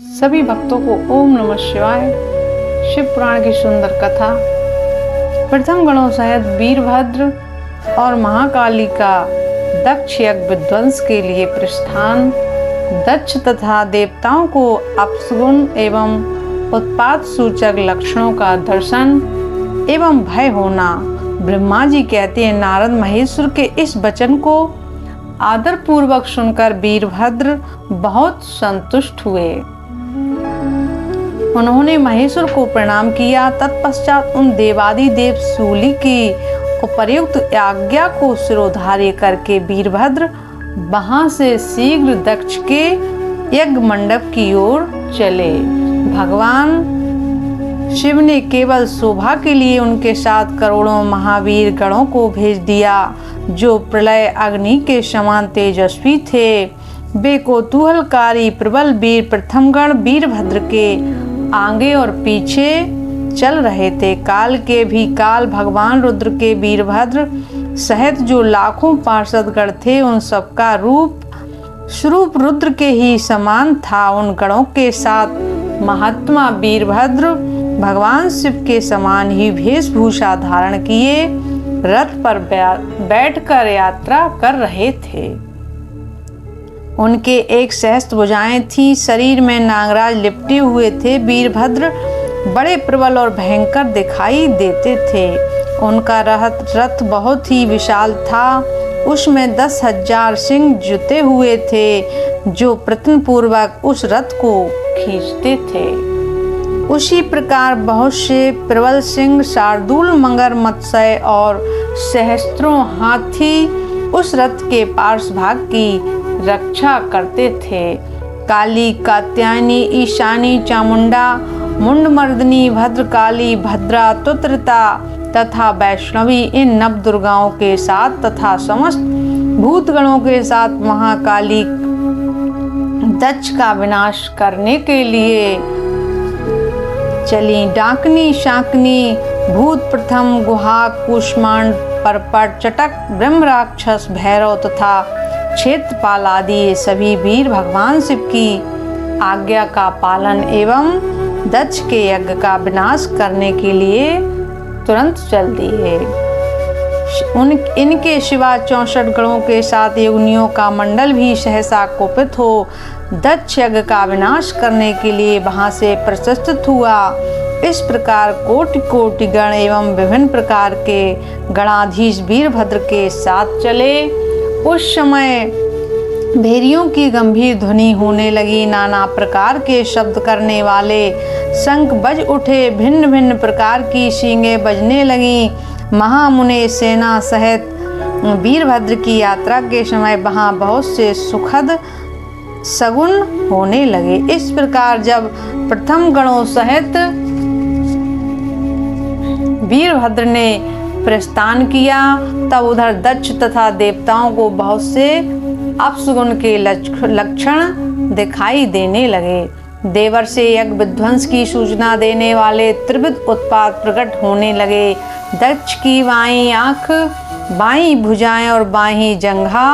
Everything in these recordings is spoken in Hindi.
सभी भक्तों को ओम नमः शिवाय। शिव पुराण की सुंदर कथा। प्रथम गणों सहित वीरभद्र और महाकाली का दक्ष यज्ञ विध्वंस के लिए प्रस्थान। दक्ष तथा देवताओं को अपशगुन एवं उत्पात सूचक लक्षणों का दर्शन एवं भय होना। ब्रह्मा जी कहते हैं, नारद महेश्वर के इस वचन को आदर पूर्वक सुनकर वीरभद्र बहुत संतुष्ट हुए। उन्होंने महेश्वर को प्रणाम किया। तत्पश्चात उन देवादिदेव सूली की उपर्युक्त आज्ञा को शिरोधार्य करके वीरभद्र वहां से शीघ्र दक्ष के यज्ञ मंडप की ओर चले। भगवान शिव ने केवल शोभा के लिए उनके साथ करोड़ों महावीर गणों को भेज दिया, जो प्रलय अग्नि के समान तेजस्वी थे। वे कौतूहलकारी प्रबल वीर प्रथम गण वीरभद्र के आगे और पीछे चल रहे थे। काल के भी काल भगवान रुद्र के वीरभद्र सहित जो लाखों पार्षद गण थे, उन सबका रूप स्वरूप रुद्र के ही समान था। उन गणों के साथ महात्मा वीरभद्र भगवान शिव के समान ही वेशभूषा धारण किए रथ पर बैठकर यात्रा कर रहे थे। उनके एक सहस्त्र भुजाएं थी, शरीर में नागराज लिपटे हुए थे। वीरभद्र बड़े प्रबल और भयंकर दिखाई देते थे। उनका रथ बहुत ही विशाल था। उसमें 10,000 सिंह जुटे हुए थे, जो प्रयत्न पूर्वक उस रथ को खींचते थे। उसी प्रकार बहुत से प्रबल सिंह, शार्दूल, मगर, मत्स्य और सहस्त्रों हाथी उस रथ के पार्श्वभाग की रक्षा करते थे। काली, कात्यायनी, ईशानी, चामुंडा, मुंडमर्दिनी, भद्रकाली, भद्रा, तुत्रता तथा वैष्णवी इन नव दुर्गाओं के साथ तथा समस्त भूतगणों के साथ महाकाली दक्ष का विनाश करने के लिए चली। डाकनी, शाकनी, भूत प्रथम, गुहाक, कुष्मांड, परपट, चटक, ब्रह्म राक्षस, भैरव तथा क्षेत्रपाल आदि ये सभी वीर भगवान शिव की आज्ञा का पालन एवं दक्ष के यज्ञ का विनाश करने के लिए तुरंत चल दिए। इनके सिवा 64 गणों के साथ योगिनियों का मंडल भी सहसा कुपित हो दक्ष यज्ञ का विनाश करने के लिए वहां से प्रस्थापित हुआ। इस प्रकार कोटि कोटि गण एवं विभिन्न प्रकार के गणाधीश वीरभद्र के साथ चले। उस समय भेरियों की गंभीर ध्वनि होने लगी। नाना प्रकार के शब्द करने वाले शंख बज उठे। भिन्न भिन्न प्रकार की सींगें बजने लगी। महामुनि सेना सहित वीरभद्र की यात्रा के समय वहां बहुत से सुखद सगुन होने लगे। इस प्रकार जब प्रथम गणों सहित वीरभद्र ने प्रस्थान किया, तब उधर दक्ष तथा देवताओं को बहुत से अपशगुन के लक्षण दिखाई देने लगे। देवर से यज्ञ विध्वंस की सूचना देने वाले त्रिविध उत्पात प्रकट होने लगे। दक्ष की बाईं आंख, बाईं भुजाएं और बाईं जंघा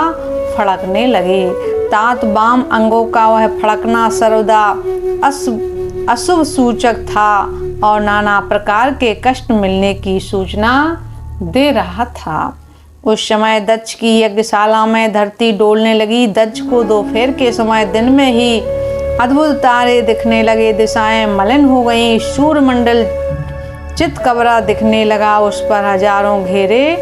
फड़कने लगे। तात बाम अंगों का वह फड़कना सर्वदा अशुभ सूचक था और नाना प्रकार के कष्ट मिलने की सूचना दे रहा था। उस समय दक्ष की यज्ञशाला में धरती डोलने लगी। दक्ष को दोपहर के समय दिन में ही अद्भुत तारे दिखने लगे। दिशाएं मलिन हो गईं। सूर्यमंडल चितकबरा दिखने लगा। उस पर हजारों घेरे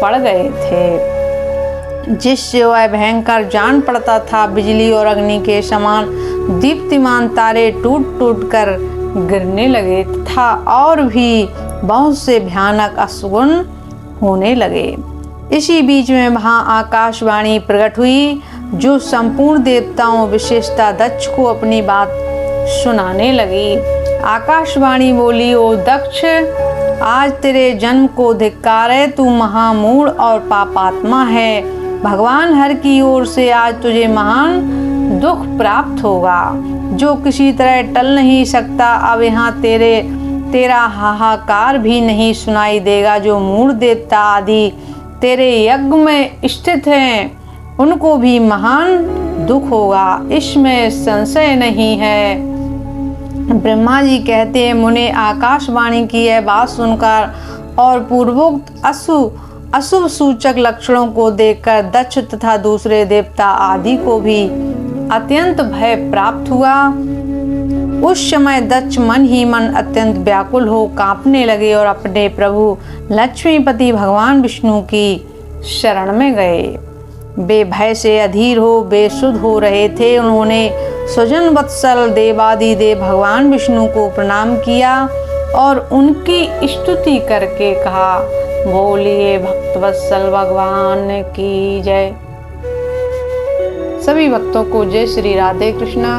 पड़ गए थे, जिससे वह भयंकर जान पड़ता था। बिजली और अग्नि के समान दीप्तिमान तारे टूट टूट कर गिरने लगे तथा और भी बहुत से भयानक अशुगुन होने लगे। इसी बीच में वहां आकाशवाणी प्रकट हुई, जो संपूर्ण देवताओं विशेषता दक्ष को अपनी बात सुनाने लगी। आकाशवाणी बोली, ओ दक्ष, आज तेरे जन्म को धिक्कार है। तू महामूढ़ और पापात्मा है। भगवान हर की ओर से आज तुझे महान दुख प्राप्त होगा, जो किसी तरह टल नहीं सकता। अब यहाँ तेरा हाहाकार भी नहीं सुनाई देगा। जो मूढ़ देवता आदि तेरे यज्ञ में स्थित हैं, उनको भी महान दुख होगा, इसमें संशय नहीं है। ब्रह्मा जी कहते हैं, मुने आकाशवाणी की यह बात सुनकर और पूर्वोक्त अशुभ सूचक लक्षणों को देखकर दक्ष तथा दूसरे देवता आदि को भी अत्यंत भय प्राप्त हुआ। उस समय दक्ष मन ही मन अत्यंत व्याकुल हो कांपने लगे और अपने प्रभु लक्ष्मीपति भगवान विष्णु की शरण में गए। वे भय से अधीर हो बेसुध हो रहे थे। उन्होंने स्वजन वत्सल देवादिदेव भगवान विष्णु को प्रणाम किया और उनकी स्तुति करके कहा, बोलिए भक्तवत्सल भगवान की जय। सभी भक्तों को जय श्री राधे कृष्णा।